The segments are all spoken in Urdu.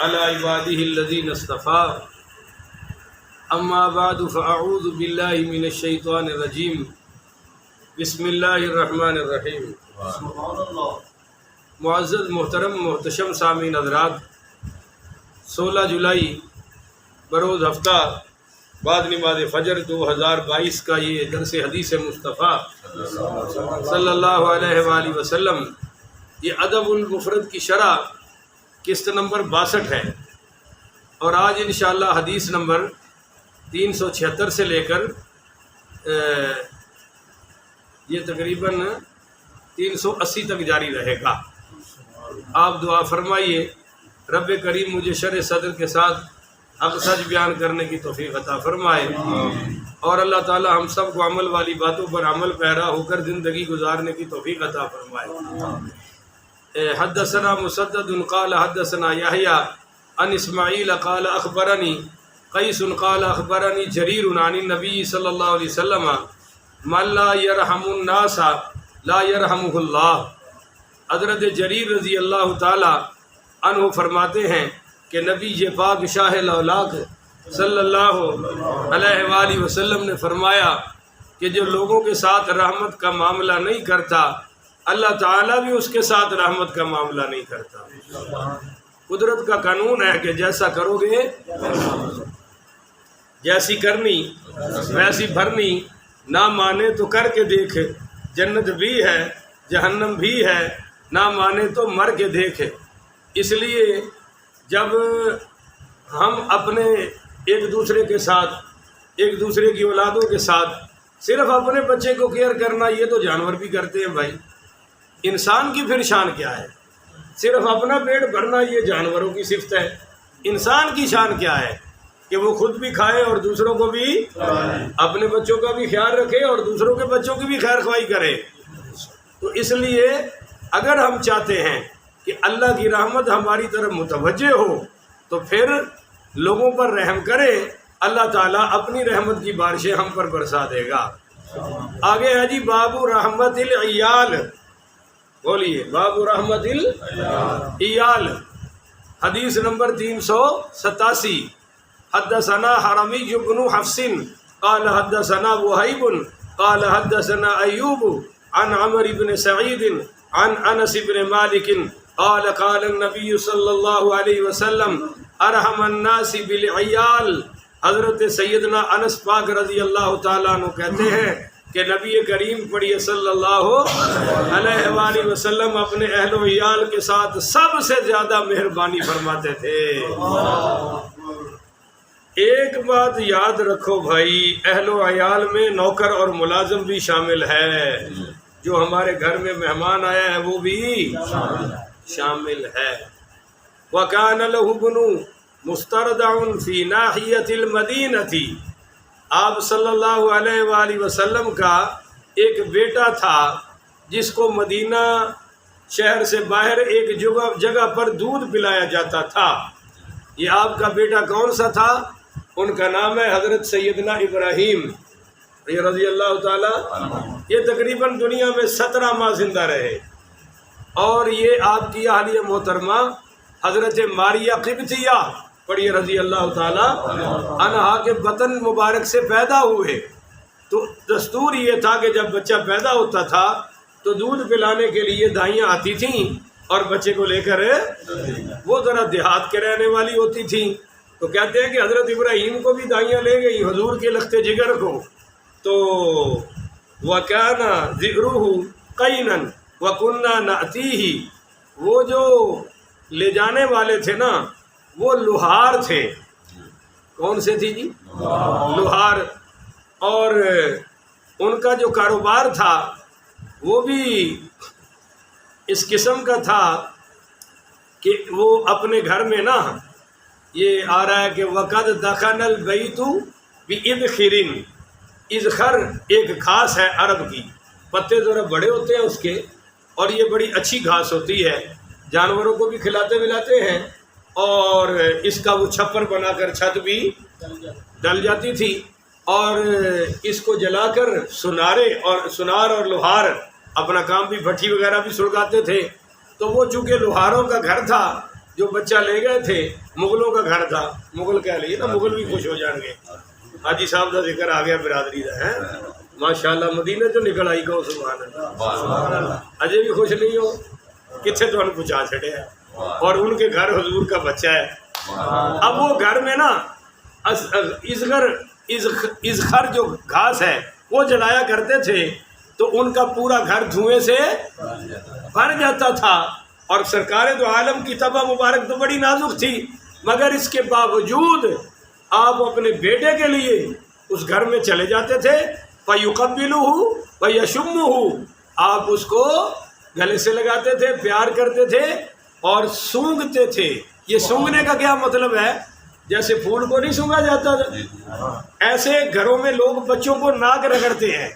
على عباده الذين اصطفى اما بعد فاعوذ بالله من الشیطان الرجیم بسم اللہ الرحمن الرحیم۔ معزز محترم محتشم سامعین حضرات، 16 جولائی بروز ہفتہ بعد نماز فجر 2022 کا یہ درس حدیث مصطفیٰ صلی اللہ علیہ وآلہ وسلم، یہ ادب المفرد کی شرح قسط نمبر 62 ہے، اور آج انشاءاللہ حدیث نمبر 376 سے لے کر یہ تقریباً 380 تک جاری رہے گا۔ آپ دعا فرمائیے رب کریم مجھے شرح صدر کے ساتھ حق سچ بیان کرنے کی توفیق عطا فرمائے، اور اللہ تعالی ہم سب کو عمل والی باتوں پر عمل پیرا ہو کر زندگی گزارنے کی توفیق عطا فرمائے۔ حدثنا مسدد قال حدثنا یحییٰ عن اسماعیل قال اخبرنی قیس قال اخبرنی جریر عن النبی صلی اللہ علیہ وسلم من لا یرحم الناس لا یرحمہ اللہ۔ حضرت جریر رضی اللہ تعالی عنہ فرماتے ہیں کہ نبی پاک شاہ الاولاق صلی اللہ علیہ وآلہ وسلم نے فرمایا کہ جو لوگوں کے ساتھ رحمت کا معاملہ نہیں کرتا، اللہ تعالیٰ بھی اس کے ساتھ رحمت کا معاملہ نہیں کرتا۔ قدرت کا قانون ہے کہ جیسا کرو گے جیسی کرنی ویسی بھرنی، نہ مانے تو کر کے دیکھ، جنت بھی ہے جہنم بھی ہے، نہ مانے تو مر کے دیکھ۔ اس لیے جب ہم اپنے ایک دوسرے کے ساتھ، ایک دوسرے کی اولادوں کے ساتھ صرف اپنے بچے کو کیئر کرنا، یہ تو جانور بھی کرتے ہیں بھائی، انسان کی پھر شان کیا ہے؟ صرف اپنا پیٹ بھرنا یہ جانوروں کی صفت ہے، انسان کی شان کیا ہے کہ وہ خود بھی کھائے اور دوسروں کو بھی، اپنے بچوں کا بھی خیال رکھے اور دوسروں کے بچوں کی بھی خیر خواہی کرے۔ تو اس لیے اگر ہم چاہتے ہیں کہ اللہ کی رحمت ہماری طرف متوجہ ہو تو پھر لوگوں پر رحم کرے، اللہ تعالیٰ اپنی رحمت کی بارشیں ہم پر برسا دے گا۔ آگے ہے جی باب رحمت العیال، بولیے باب رحمت العیال، حدیث نمبر 387۔ حدثنا حرمی بن حفص قال حدثنا وہیب قال حدثنا ایوب عن عمر بن سعید عن انس بن مالک قال قال النبی صلی اللہ علیہ وسلم ارحم الناس بالعیال۔ حضرت سیدنا انس پاک رضی اللہ تعالیٰ عنہ کہتے ہیں کہ نبی کریم پڑھیے صلی اللہ علیہ وآلہ وسلم اپنے اہل و عیال کے ساتھ سب سے زیادہ مہربانی فرماتے تھے۔ ایک بات یاد رکھو بھائی، اہل و عیال میں نوکر اور ملازم بھی شامل ہے، جو ہمارے گھر میں مہمان آیا ہے وہ بھی شامل ہے۔ وَكَانَ لَهُ ابْنٌ مُسْتَرْضَعٌ فِي نَاحِيَةِ الْمَدِينَةِ۔ آپ صلی اللہ علیہ وآلہ وسلم کا ایک بیٹا تھا جس کو مدینہ شہر سے باہر ایک جگہ پر دودھ پلایا جاتا تھا۔ یہ آپ کا بیٹا کون سا تھا؟ ان کا نام ہے حضرت سیدنا ابراہیم رضی اللہ تعالیٰ۔ یہ تقریباً دنیا میں 17 ماہ زندہ رہے، اور یہ آپ کی اہلیہ محترمہ حضرت ماریہ قبطیہ پڑھیے رضی اللہ تعالیٰ عنہا کے بطن مبارک سے پیدا ہوئے۔ تو دستور یہ تھا کہ جب بچہ پیدا ہوتا تھا تو دودھ پلانے کے لیے دائیاں آتی تھیں اور بچے کو لے کر، وہ ذرا دیہات کے رہنے والی ہوتی تھیں، تو کہتے ہیں کہ حضرت ابراہیم کو بھی دائیاں لے گئی حضور کے لخت جگر کو۔ تو وَكَانَ ذِئْرُهُ قَيْنًا وَكُنَّا نَأْتِيهِ، وہ جو لے جانے والے تھے نا وہ لوہار تھے۔ کون سے تھی جی؟ لوہار۔ اور ان کا جو کاروبار تھا وہ بھی اس قسم کا تھا کہ وہ اپنے گھر میں نا، یہ آ رہا ہے کہ وَقَدْ دَخَلَ الْبَيْتُ بِإِذْخِرٍ۔ اذخر ایک گھاس ہے عرب کی، پتے ذرا بڑے ہوتے ہیں اس کے، اور یہ بڑی اچھی گھاس ہوتی ہے، جانوروں کو بھی کھلاتے ملاتے ہیں، اور اس کا وہ چھپر بنا کر چھت بھی ڈل جاتی تھی، اور اس کو جلا کر سنار اور لوہار اپنا کام بھی بھٹی وغیرہ بھی سلگاتے تھے۔ تو وہ چونکہ لوہاروں کا گھر تھا جو بچہ لے گئے تھے مغلوں کا گھر تھا، مغل کہہ لیے نا، مغل بھی خوش ہو جائیں گے. حاجی صاحب کا ذکر آ گیا برادری کا ہے ماشاء اللہ، مدینے تو نکل آئی گا سبحان اللہ. اجے بھی خوش نہیں ہو کتنے تو پہنچا چھڑے ہیں، اور ان کے گھر حضور کا بچہ ہے. اب وہ گھر میں نا ازخر جو گھاس ہے وہ جلایا کرتے تھے، تو ان کا پورا گھر دھوئیں سے بھر جاتا تھا. اور سرکار دو عالم کی طبع مبارک تو بڑی نازک تھی، مگر اس کے باوجود آپ اپنے بیٹے کے لیے اس گھر میں چلے جاتے تھے. فَيُقَبِّلُهُ وَيَشُمُّهُ، آپ اس کو گلے سے لگاتے تھے، پیار کرتے تھے اور سونگھتے تھے. یہ سونگھنے کا کیا مطلب ہے؟ جیسے پھول کو نہیں سونگھا جاتا تھا، ایسے گھروں میں لوگ بچوں کو ناک رگڑتے ہیں.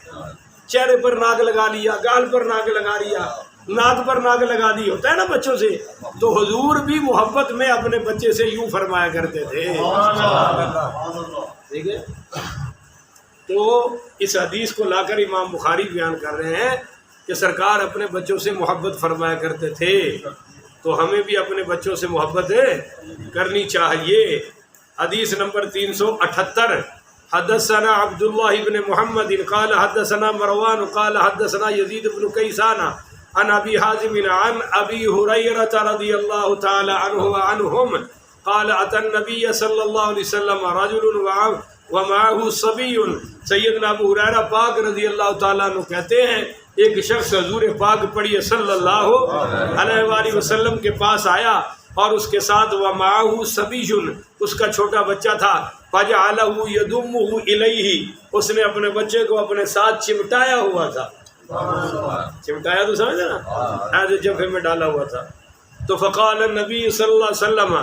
چہرے پر ناک لگا لیا، گال پر ناک لگا لیا، ناک پر ناک لگا دی، ہوتا ہے نا بچوں سے. تو حضور بھی محبت میں اپنے بچے سے یوں فرمایا کرتے تھے. ٹھیک ہے، تو اس حدیث کو لا کر امام بخاری بیان کر رہے ہیں کہ سرکار اپنے بچوں سے محبت فرمایا کرتے تھے، تو ہمیں بھی اپنے بچوں سے محبت کرنی چاہیے. حدیث نمبر 378، حدثنا عبداللہ بن محمد قال حدثنا مروان قال حدثنا یزید بن کیسان عن ابی حازم عن ابی ہریرہ رضی اللہ تعالی عنہ وعنہم قال اتى النبی صلی اللہ علیہ وسلم رجل ومعه صبی. سیدنا ابو ہریرہ پاک رضی اللہ تعالیٰ عنہ کہتے ہیں ایک شخص حضور پاک پڑھیے صلی اللہ علیہ وآلہ وسلم کے پاس آیا اور اس کے ساتھ ومعه صبی، اس کا چھوٹا بچہ تھا. فجعله يضمه الیہ، اس نے اپنے بچے کو اپنے ساتھ چمٹایا ہوا تھا. چمٹایا تو سمجھے نا، ایسے جبہے میں ڈالا ہوا تھا. تو فقال النبی صلی اللہ علیہ وسلم،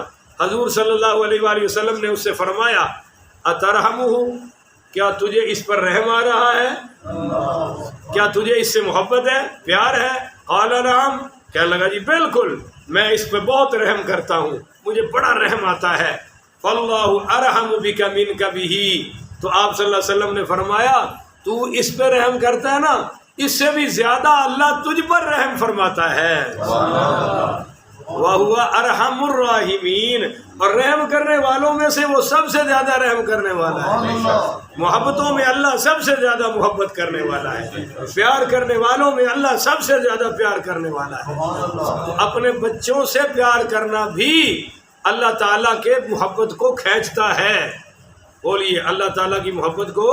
حضور صلی اللہ علیہ وآلہ وسلم نے اس سے فرمایا اترحمہ، کیا تجھے اس پر رحم آ رہا ہے؟ کیا تجھے اس سے محبت ہے، پیار ہے؟ قال نعم، کہنے لگا جی بالکل، میں اس پہ بہت رحم کرتا ہوں، مجھے بڑا رحم آتا ہے. فاللہ ارحم بک منک بہ، تو آپ صلی اللہ علیہ وسلم نے فرمایا تو اس پہ رحم کرتا ہے نا، اس سے بھی زیادہ اللہ تجھ پر رحم فرماتا ہے. وَهُوَ أَرْحَمُ الرَّاحِمِينَ، اور رحم کرنے والوں میں سے وہ سب سے زیادہ رحم کرنے والا ہے. محبتوں میں اللہ سب سے زیادہ محبت کرنے والا ہے، پیار کرنے والوں میں اللہ سب سے زیادہ پیار کرنے والا ہے. تو اپنے بچوں سے پیار کرنا بھی اللہ تعالیٰ کے محبت کو کھینچتا ہے. بولیے، اللہ تعالیٰ کی محبت کو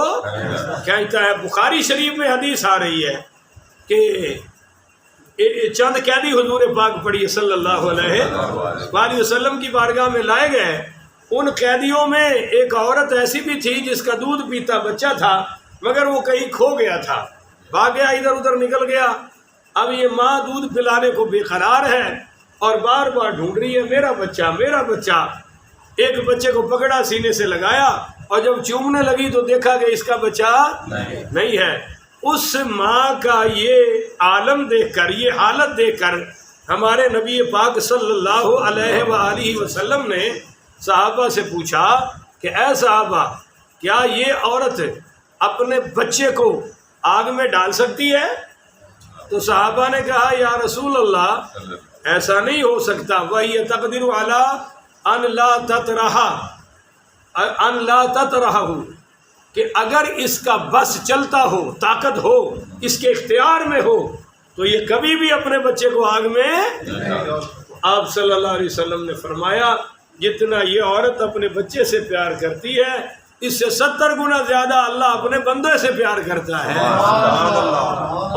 کھینچتا ہے. بخاری شریف میں حدیث آ رہی ہے کہ چند قیدی حضور پاک پڑھی صلی اللہ علیہ وآلہ وسلم کی بارگاہ میں لائے گئے. ان قیدیوں میں ایک عورت ایسی بھی تھی جس کا دودھ پیتا بچہ تھا، مگر وہ کہیں کھو گیا تھا، بھاگ گیا، ادھر ادھر نکل گیا. اب یہ ماں دودھ پلانے کو بے قرار ہے اور بار بار ڈھونڈ رہی ہے میرا بچہ میرا بچہ. ایک بچے کو پکڑا، سینے سے لگایا، اور جب چومنے لگی تو دیکھا کہ اس کا بچہ نہیں ہے. اس ماں کا یہ عالم دیکھ کر، یہ حالت دیکھ کر ہمارے نبی پاک صلی اللہ علیہ وآلہ وسلم نے صحابہ سے پوچھا کہ اے صحابہ، کیا یہ عورت اپنے بچے کو آگ میں ڈال سکتی ہے؟ تو صحابہ نے کہا یا رسول اللہ ایسا نہیں ہو سکتا. وَهِيَ تَقْدِرُ عَلَىٰ أَن لَا تَطْرَحَهُ، کہ اگر اس کا بس چلتا ہو، طاقت ہو، اس کے اختیار میں ہو، تو یہ کبھی بھی اپنے بچے کو آگ میں. آپ صلی اللہ علیہ وسلم نے فرمایا جتنا یہ عورت اپنے بچے سے پیار کرتی ہے، اس سے 70 گنا زیادہ اللہ اپنے بندے سے پیار کرتا ہے.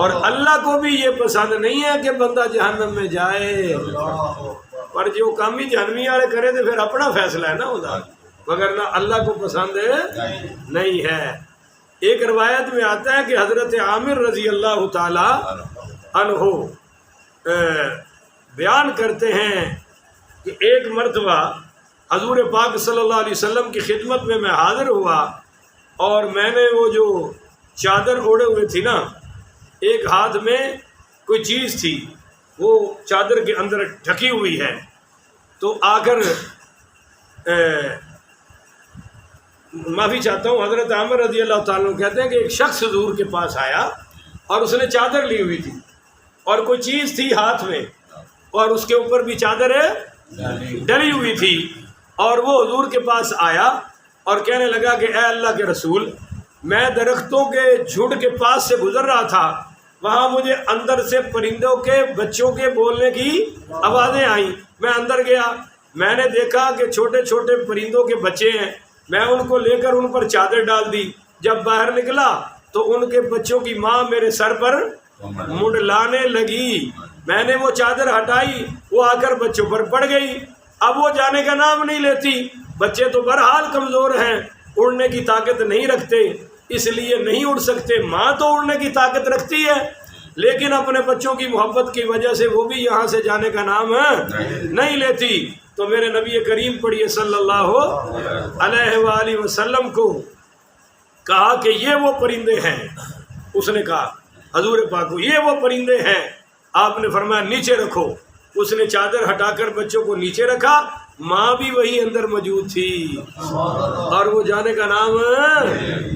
اور اللہ کو بھی یہ پسند نہیں ہے کہ بندہ جہنم میں جائے، پر جو کام ہی جہنمی والے کرے تو پھر اپنا فیصلہ ہے نا ہوتا، مگر نہ اللہ کو پسند نہیں ہے. ایک روایت میں آتا ہے کہ حضرت عامر رضی اللہ تعالی عنہ بیان کرتے ہیں کہ ایک مرتبہ حضور پاک صلی اللہ علیہ وسلم کی خدمت میں حاضر ہوا، اور میں نے وہ جو چادر اوڑے ہوئے تھی نا، ایک ہاتھ میں کوئی چیز تھی، وہ چادر کے اندر ڈھکی ہوئی ہے. تو آ کر معافی چاہتا ہوں، حضرت عامر رضی اللہ تعالیٰ عنہ کہتے ہیں کہ ایک شخص حضور کے پاس آیا اور اس نے چادر لی ہوئی تھی اور کوئی چیز تھی ہاتھ میں، اور اس کے اوپر بھی چادر ڈری ہوئی تھی، اور وہ حضور کے پاس آیا اور کہنے لگا کہ اے اللہ کے رسول، میں درختوں کے جھنڈ کے پاس سے گزر رہا تھا، وہاں مجھے اندر سے پرندوں کے بچوں کے بولنے کی آوازیں آئیں، میں اندر گیا، میں نے دیکھا کہ چھوٹے چھوٹے پرندوں کے بچے ہیں، میں ان کو لے کر ان پر چادر ڈال دی، جب باہر نکلا تو ان کے بچوں کی ماں میرے سر پر منڈلانے لگی، میں نے وہ چادر ہٹائی، وہ آ کر بچوں پر پڑ گئی، اب وہ جانے کا نام نہیں لیتی، بچے تو بہرحال کمزور ہیں، اڑنے کی طاقت نہیں رکھتے، اس لیے نہیں اڑ سکتے، ماں تو اڑنے کی طاقت رکھتی ہے، لیکن اپنے بچوں کی محبت کی وجہ سے وہ بھی یہاں سے جانے کا نام نہیں لیتی۔ تو میرے نبی کریم پڑھیے صلی اللہ علیہ وآلہ وسلم کو کہا کہ یہ وہ پرندے ہیں، اس نے کہا حضور پاک کو یہ وہ پرندے ہیں، آپ نے فرمایا نیچے رکھو، اس نے چادر ہٹا کر بچوں کو نیچے رکھا، ماں بھی وہی اندر موجود تھی اور وہ جانے کا نام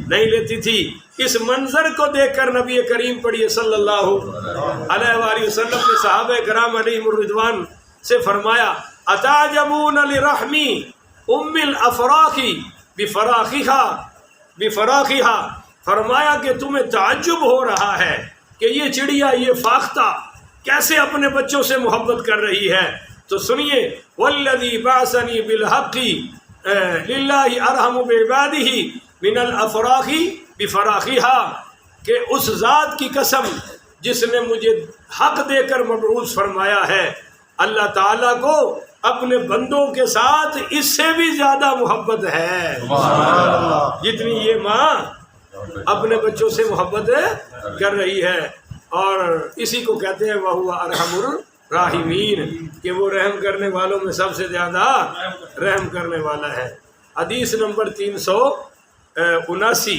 نہیں لیتی تھی۔ اس منظر کو دیکھ کر نبی کریم پڑھیے صلی اللہ علیہ وآلہ وسلم نے صحابہ کرام علیہم الرضوان سے فرمایا اتعجبون لرحمی ام الافراخ بفراخها، فرمایا کہ تمہیں تعجب ہو رہا ہے کہ یہ چڑیا، یہ فاختہ کیسے اپنے بچوں سے محبت کر رہی ہے، تو سنیے والذی بعثنی بالحق للہ ارحم بعبادہ من الافراخ بفراخها، کہ اس ذات کی قسم جس نے مجھے حق دے کر مبعوث فرمایا ہے، اللہ تعالیٰ کو اپنے بندوں کے ساتھ اس سے بھی زیادہ محبت ہے جتنی یہ ماں اپنے بچوں سے محبت کر رہی ہے، اور اسی کو کہتے ہیں وَهُوَ أَرْحَمُ الراحمین، کہ وہ رحم کرنے والوں میں سب سے زیادہ رحم کرنے والا ہے۔ حدیث نمبر 379،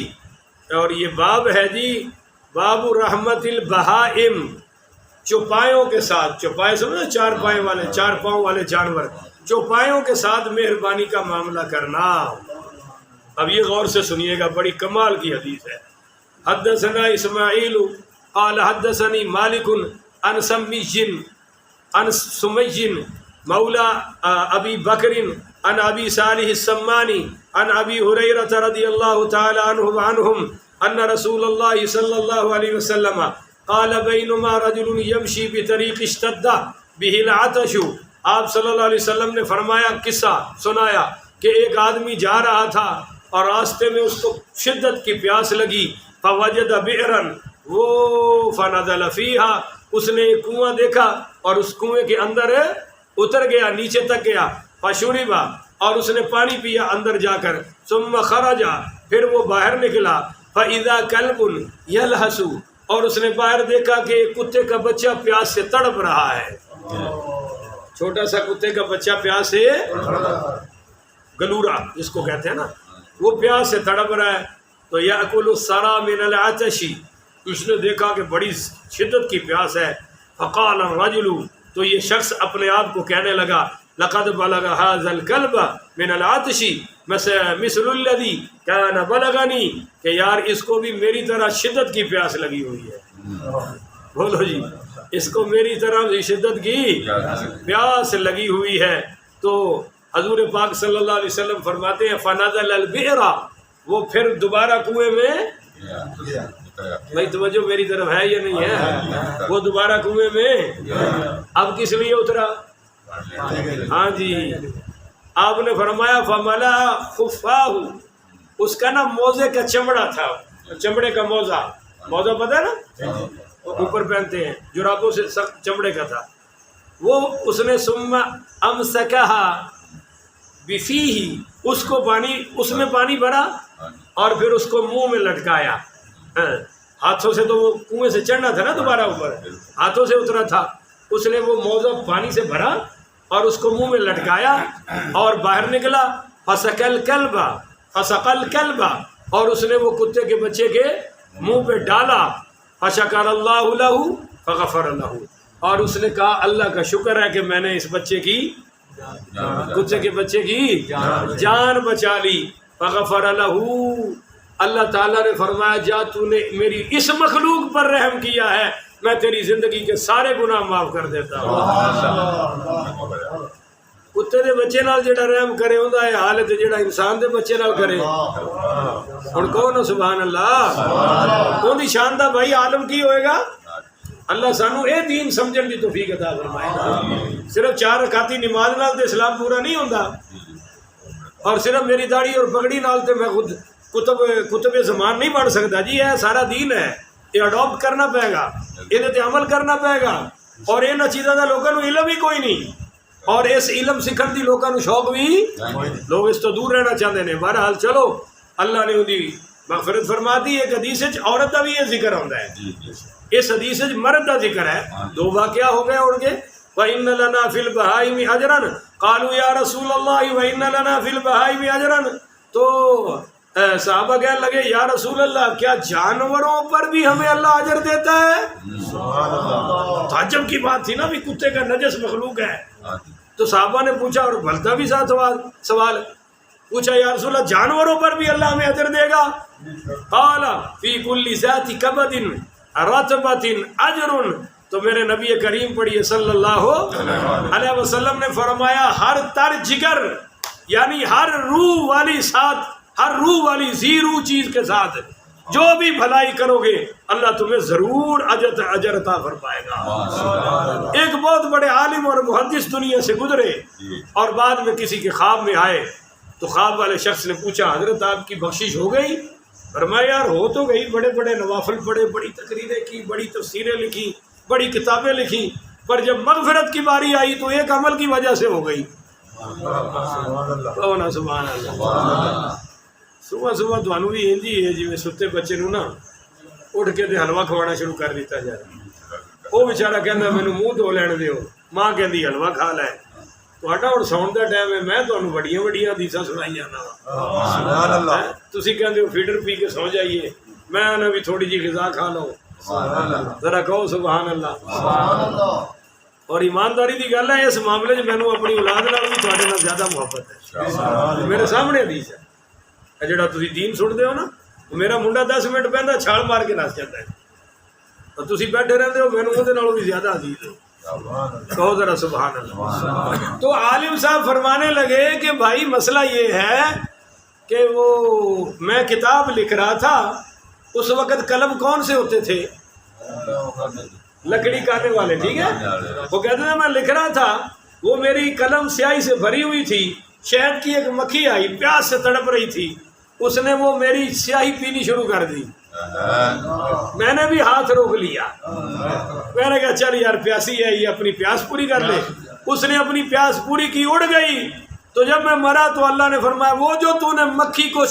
اور یہ باب ہے جی باب رحمت البہائم، چوپایوں کے ساتھ، چوپائے سمجھو چار پائے والے، چار پاؤں والے جانور، چوپایوں کے ساتھ مہربانی کا معاملہ کرنا۔ اب یہ غور سے سنیے گا، بڑی کمال کی حدیث ہے۔ حدثنا اسماعیل قال حدثني مالک عن سمی مولا ابی بکر عن ابی صالح السمانی عن ابی ہریرہ رضی اللہ تعالی عنہ وعنہم ان رسول اللہ صلی اللہ علیہ وسلم قال بینما رجل یمشی بطریق اشتد به العطش، آپ صلی اللہ علیہ وسلم نے فرمایا، قصہ سنایا کہ ایک آدمی جا رہا تھا اور راستے میں اس کو شدت کی پیاس لگی، فوجد بئرا، وہ فنزل فیہا، اس نے ایک کنواں دیکھا اور اس کنویں کے اندر اتر گیا، نیچے تک گیا، فشربا، اور اس نے پانی پیا اندر جا کر، ثم خرجا، پھر وہ باہر نکلا، فاذا کلب یلہس، اور اس نے باہر دیکھا کہ ایک کتے کا بچہ پیاس سے تڑپ رہا ہے، چھوٹا سا کتے کا بچہ پیاس سے، گلورا جس کو کہتے ہیں نا، وہ پیاس سے تڑپ رہا ہے، تو یأکل الثری من العطش، اس نے دیکھا کہ بڑی شدت کی پیاس ہے، فقال الرجل، تو یہ شخص اپنے آپ کو کہنے لگا، لقد بلغ هذا الكلب من العطش مثل الذي كان بلغني، کہ یار اس کو بھی میری طرح شدت کی پیاس لگی ہوئی ہے، بولو جی، اس کو میری طرح شدت کی پیاس لگی ہوئی ہے۔ تو حضور پاک صلی اللہ علیہ وسلم فرماتے ہیں فنزل البئر، وہ پھر دوبارہ کنویں میں، بھائی توجہ میری طرف ہے یا نہیں ہے، وہ دوبارہ کنویں میں، اب کس لیے اترا؟ ہاں جی، آپ نے فرمایا فملا خفاہ، اس کا نا موزے کا چمڑا تھا، چمڑے کا موزہ، موزہ پتہ ہے نا اوپر پہنتے ہیں، جرابوں سے سخت چمڑے کا تھا، وہ اس نے ثم امسکہا بفیہ، اس کو پانی، اس میں پانی بھرا اور پھر اس کو منہ میں لٹکایا، ہاتھوں سے تو وہ کنویں سے چڑھنا تھا نا دوبارہ اوپر، ہاتھوں سے اترا تھا، اس نے وہ موزہ پانی سے بھرا اور اس کو منہ میں لٹکایا اور باہر نکلا، فسقل کلبا، اور اس نے وہ کتے کے بچے کے منہ پہ ڈالا، فشکر اللہ لہ فغفر لہ، اور اس نے کہا اللہ کا شکر ہے کہ میں نے اس بچے کی، کتے کے بچے کی جان بچا لی، فغفر لہ، اللہ تعالیٰ نے فرمایا جا تو نے میری اس مخلوق پر رحم کیا ہے، میں تیری زندگی کے سارے گناہ معاف کر دیتا ہوں۔ کتے دے بچے نال جڑا رحم کرے ہوندا ہے حال تے جڑا انسان دے بچے نال کرے ہن کہو نا سبحان اللہ اون دی شان دا بھائی عالم کی ہوئے گا اللہ سانو اے دین سمجھن دی توفیق عطا فرمائے صرف 4 رکعتی نماز نال تے اسلام پورا نہیں ہوندا اور صرف میری داڑھی اور پگڑی نال تے میں خود کتب زمان نہیں پڑھ سکتا جی یہ سارا دین ہے یہ اڈاپٹ کرنا پائے گا یہ تے عمل کرنا پائے گا اور ان چیزاں دا لوگوں نو علم ہی کوئی نہیں اور اس علم سکھن دی لوگوں نو شوق بھی لوگ اس تو دور رہنا چاہتے ہیں بہرحال چلو اللہ نے اندی مغفرت فرما دی ایک حدیث عورت کا بھی یہ ذکر آتا ہے اس حدیث مرد کا ذکر ہے 2 واقعہ ہو گئے اڑ کے وَإِنَّ لَنَا فِي الْبَهَائِمِ أَجْرًا قَالُوا يَا رَسُولَ اللَّهِ وَإِنَّ لَنَا فِي الْبَهَائِمِ أَجْرًا تو صحابہ کہنے لگے یا رسول اللہ کیا جانوروں پر بھی ہمیں اللہ اجر دیتا ہے سبحان اللہ تعجب کی بات تھی نا بھی کتے کا نجس مخلوق ہے تو صحابہ نے پوچھا اور بھلتا بھی ساتھ سوال پوچھا یا رسول اللہ جانوروں پر بھی اللہ ہمیں اجر دے گا قال فی کل ذات کبد رطبۃ اجر تو میرے نبی کریم پڑھیے صلی اللہ علیہ وسلم نے فرمایا ہر تر جگر یعنی ہر روح والی ذی روح چیز کے ساتھ جو بھی بھلائی کرو گے اللہ تمہیں ضرور اجر عطا فرمائے گا ایک بہت بڑے عالم اور محدث دنیا سے گزرے اور بعد میں کسی کے خواب میں آئے تو خواب والے شخص نے پوچھا حضرت آپ کی بخشش ہو گئی فرمایا یار ہو تو گئی بڑے بڑے نوافل پڑھے بڑی تقریریں کی بڑی تفسیریں لکھی بڑی کتابیں لکھی پر جب مغفرت کی باری آئی تو ایک عمل کی وجہ سے ہو گئی سبحان اللہ صبح صبح تو بھی انجی ہے جی ستے بچے نو نا اٹھ کے حلوہ کھوانا شروع کر دیتا جائے وہ بیچارہ کہنا مینوں منہ دھو لین دیو ماں کہندی حلوہ کھا لے تہاڈا ہن ساؤن دا ٹائم ہے میں تانوں بڑیاں بڑیاں حدیثاں سنائی جانا وا سبحان اللہ تسی کہندے ہو فیڈر پی کے سو جائیے میں آنا بھی تھوڑی جی غذا کھا لو ذرا کہو سبحان اللہ اور ایمانداری دی گل ہے اس معاملے میں مینوں اپنی اولاد نال بھی تہاڈے نال زیادہ محبت ہے میرے سامنے حدیث ہے جڑا تسی دین سنتے ہو نا میرا منڈا 10 منٹ پہندا چھال مار کے نس جاتا ہے اور تسی بیٹھے رہتے ہو مینوں اودے نالوں بھی زیادہ عزیز ہو کہو ذرا سبحان اللہ تو عالم صاحب فرمانے لگے کہ بھائی مسئلہ یہ ہے کہ وہ میں کتاب لکھ رہا تھا اس وقت قلم کون سے ہوتے تھے لکڑی کاٹنے والے ٹھیک ہے وہ کہتے ہیں میں لکھ رہا تھا وہ میری قلم سیاہی سے بھری ہوئی تھی شہد کی ایک مکھی آئی پیاس سے تڑپ رہی تھی اس نے وہ میری سیاہی پینی شروع کر دی میں نے بھی ہاتھ روک لیا میں نے کہا چل یار پیاسی ہے یہ اپنی پیاس پوری کر لے اس نے اپنی پیاس پوری کی اڑ گئی تو جب میں مرا تو اللہ نے فرمایا وہ جو تو نے مکھی کو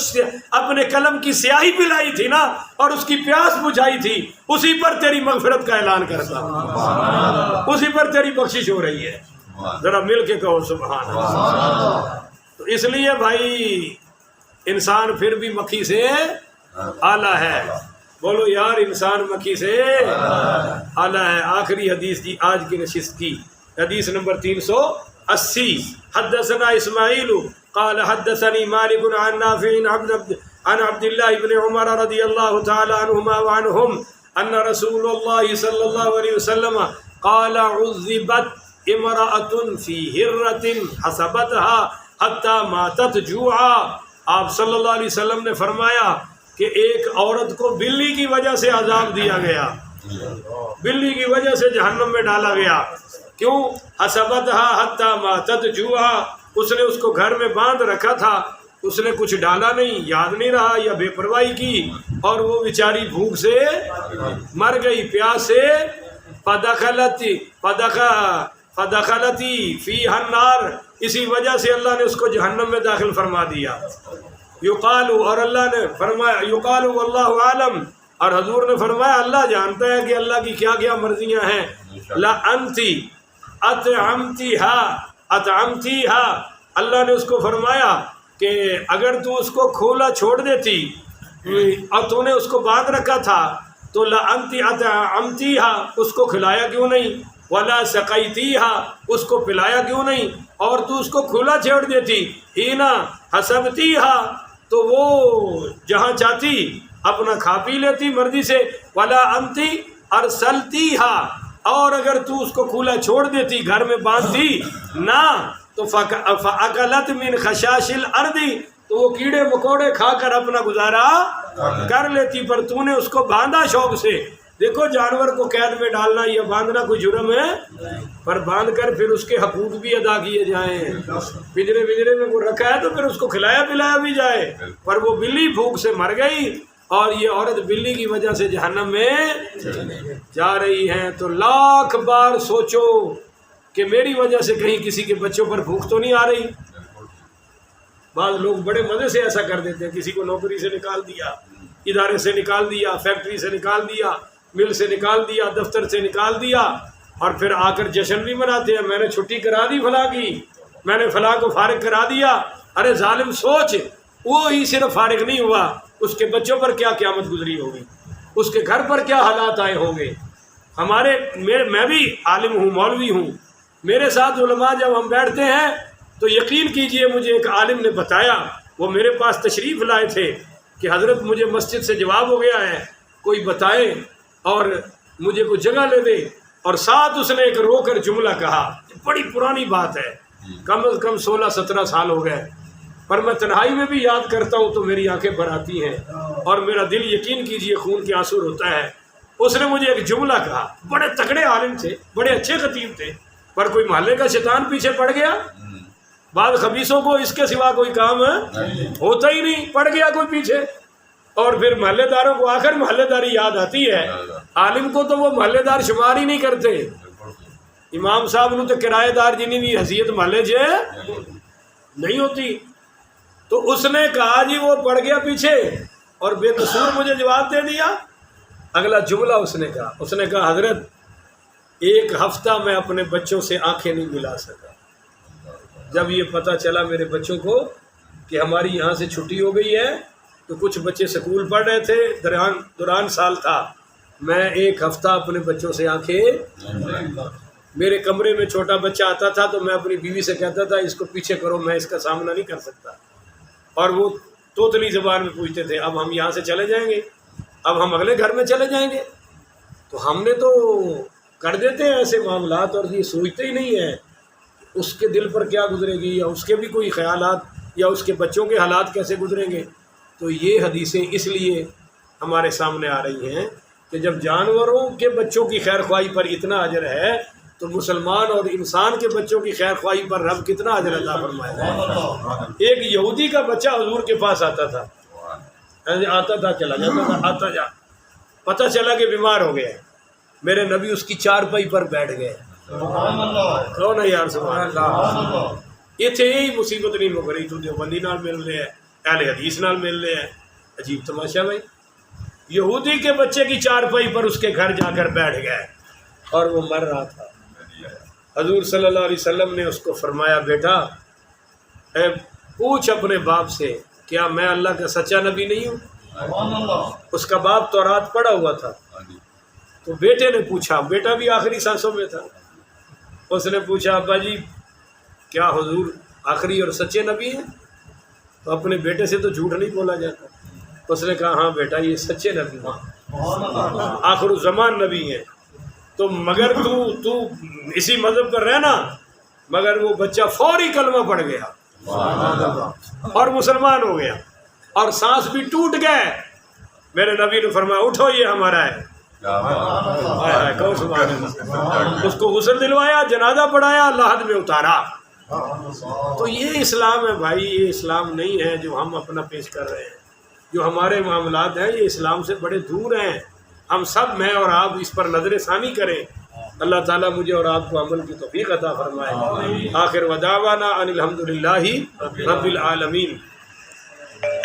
اپنے قلم کی سیاہی پلائی تھی نا اور اس کی پیاس بجھائی تھی اسی پر تیری مغفرت کا اعلان کرتا اسی پر تیری بخشش ہو رہی ہے ذرا مل کے کہو سبحان اللہ تو اس لیے بھائی انسان پھر بھی مکھی سے اعلیٰ ہے بولو یار انسان مکھی سے اعلیٰ ہے آخری حدیث جی آج کی نشست کی حدیث نمبر 380 حدثنا اسماعیل قال حدثني مالك عن نافع عن عبد الله بن عمر رضي الله تعالى عنهما وعنهم ان رسول الله صلى الله عليه وسلم قال عذبت امرأة في هرة حسبتها حتى ماتت جوعا آپ صلی اللہ علیہ وسلم نے فرمایا کہ ایک عورت کو بلی کی وجہ سے عذاب دیا گیا بلی کی وجہ سے جہنم میں ڈالا گیا کیوں حسبتها حتى ماتت جوعا اس نے اس کو گھر میں باندھ رکھا تھا اس نے کچھ ڈالا نہیں یاد نہیں رہا یا بے پرواہی کی اور وہ بیچاری بھوک سے مر گئی پیاس سے فدخلتی فیہا النار اسی وجہ سے اللہ نے اس کو جہنم میں داخل فرما دیا یقال اور اللہ نے فرمایا یقال واللہ عالم اور حضور نے فرمایا اللہ جانتا ہے کہ اللہ کی کیا کیا مرضیاں ہیں لا انتی اطعمتیہا اللہ نے اس کو فرمایا کہ اگر تو اس کو کھولا چھوڑ دیتی اور تو نے اس کو باندھ رکھا تھا تو لا انتی اطعمتیہا اس کو کھلایا کیوں نہیں ولا سقیتیہا اس کو پلایا کیوں نہیں اور تو اس کو کھلا چھوڑ دیتی ہینا حسبتیہا تو وہ جہاں چاہتی اپنا کھا پی لیتی مرضی سے ولا انتی ارسلتیہا اور اگر تو اس کو کھلا چھوڑ دیتی گھر میں باندھتی نہ تو فَأَكَلَتْ مِنْ خَشَاشِ الْأَرْضِ، تو وہ کیڑے مکوڑے کھا کر اپنا گزارا کر لیتی، پر تو نے اس کو باندھا شوق سے۔ دیکھو جانور کو قید میں ڈالنا یا باندھنا کوئی جرم ہے، پر باندھ کر پھر اس کے حقوق بھی ادا کیے جائیں۔ پنجرے میں وہ رکھا ہے تو پھر اس کو کھلایا پلایا بھی جائے، پر وہ بلی بھوک سے مر گئی اور یہ عورت بلی کی وجہ سے جہنم میں جا رہی ہیں۔ تو لاکھ بار سوچو کہ میری وجہ سے کہیں کسی کے بچوں پر بھوک تو نہیں آ رہی۔ بعض لوگ بڑے مزے سے ایسا کر دیتے ہیں، کسی کو نوکری سے نکال دیا، ادارے سے نکال دیا، فیکٹری سے نکال دیا، مل سے نکال دیا، دفتر سے نکال دیا، اور پھر آ کر جشن بھی مناتے ہیں، میں نے چھٹی کرا دی فلاں کی، میں نے فلاں کو فارغ کرا دیا۔ ارے ظالم سوچ، وہ ہی صرف فارغ نہیں ہوا، اس کے بچوں پر کیا قیامت گزری ہوگی، اس کے گھر پر کیا حالات آئے ہوں گے۔ میں بھی عالم ہوں، مولوی ہوں، میرے ساتھ علماء جب ہم بیٹھتے ہیں تو یقین کیجئے مجھے ایک عالم نے بتایا، وہ میرے پاس تشریف لائے تھے کہ حضرت مجھے مسجد سے جواب ہو گیا ہے، کوئی بتائے اور مجھے کوئی جگہ لے دے، اور ساتھ اس نے ایک رو کر جملہ کہا، بڑی پرانی بات ہے، کم از کم 16-17 سال ہو گئے، پر میں تنہائی میں بھی یاد کرتا ہوں تو میری آنکھیں بھر آتی ہیں اور میرا دل یقین کیجئے خون کے آنسو روتا ہے۔ اس نے مجھے ایک جملہ کہا، بڑے تکڑے عالم تھے، بڑے اچھے خطیب تھے، پر کوئی محلے کا شیطان پیچھے پڑ گیا۔ بعض خبیثوں کو اس کے سوا کوئی کام ہوتا ہی نہیں، پڑ گیا کوئی پیچھے، اور پھر محلے داروں کو آخر محلے داری یاد آتی ہے، عالم کو تو وہ محلے دار شمار ہی نہیں کرتے۔ امام صاحب نو تو کرایہ دار جنی بھی حیثیت محلے جے نہیں ہوتی۔ تو اس نے کہا جی وہ پڑ گیا پیچھے اور بے قصور مجھے جواب دے دیا۔ اگلا جملہ اس نے کہا حضرت 1 ہفتہ میں اپنے بچوں سے آنکھیں نہیں ملا سکا۔ جب یہ پتہ چلا میرے بچوں کو کہ ہماری یہاں سے چھٹی ہو گئی ہے، تو کچھ بچے سکول پڑھ رہے تھے، دوران سال تھا، میں 1 ہفتہ اپنے بچوں سے آنکھیں، میرے کمرے میں چھوٹا بچہ آتا تھا تو میں اپنی بیوی سے کہتا تھا اس کو پیچھے کرو، میں اس کا سامنا نہیں کر سکتا، اور وہ توتلی زبان میں پوچھتے تھے اب ہم یہاں سے چلے جائیں گے، اب ہم اگلے گھر میں چلے جائیں گے۔ تو ہم نے تو کر دیتے ہیں ایسے معاملات، اور یہ سوچتے ہی نہیں ہیں اس کے دل پر کیا گزرے گی، یا اس کے بھی کوئی خیالات، یا اس کے بچوں کے حالات کیسے گزریں گے۔ تو یہ حدیثیں اس لیے ہمارے سامنے آ رہی ہیں کہ جب جانوروں کے بچوں کی خیر خواہی پر اتنا اجر ہے تو مسلمان اور انسان کے بچوں کی خیر خواہی پر رب کتنا اجر عطا فرمائے گا۔ ایک یہودی کا بچہ حضور کے پاس آتا تھا چلا جاتا تھا، آتا جا، پتہ چلا کہ بیمار ہو گیا، میرے نبی اس کی چارپائی پر بیٹھ گئے۔ کون ہے یار سبحان اللہ، اتنے یہی مصیبت نہیں مک رہی، تو دیوبندی نال مل رہے ہیں، اہل حدیث نال مل رہے ہیں، عجیب تماشا بھائی۔ یہودی کے بچے کی چارپائی پر اس کے گھر جا کر بیٹھ گئے اور وہ مر رہا تھا۔ حضور صلی اللہ علیہ وسلم نے اس کو فرمایا بیٹا پوچھ اپنے باپ سے کیا میں اللہ کا سچا نبی نہیں ہوں۔ اس کا باپ تورات پڑھا ہوا تھا، تو بیٹے نے پوچھا، بیٹا بھی آخری سانسوں میں تھا، اس نے پوچھا ابا جی کیا حضور آخری اور سچے نبی ہیں؟ تو اپنے بیٹے سے تو جھوٹ نہیں بولا جاتا۔ اس نے کہا ہاں بیٹا یہ سچے نبی ہیں، آخر الزمان نبی ہیں، تو مگر تو اسی مذہب پر رہنا۔ مگر وہ بچہ فوری کلمہ پڑھ گیا اور مسلمان ہو گیا، اور سانس بھی ٹوٹ گئے۔ میرے نبی نے فرمایا اٹھو یہ ہمارا ہے، اس کو غسل دلوایا، جنازہ پڑھایا، لحد میں اتارا۔ تو یہ اسلام ہے بھائی، یہ اسلام نہیں ہے جو ہم اپنا پیش کر رہے ہیں۔ جو ہمارے معاملات ہیں یہ اسلام سے بڑے دور ہیں۔ ہم سب میں اور آپ اس پر نظر ثانی کریں۔ اللہ تعالیٰ مجھے اور آپ کو عمل کی توفیق عطا فرمائے۔ آخر ودعوانا ان الحمد للہ رب العالمین۔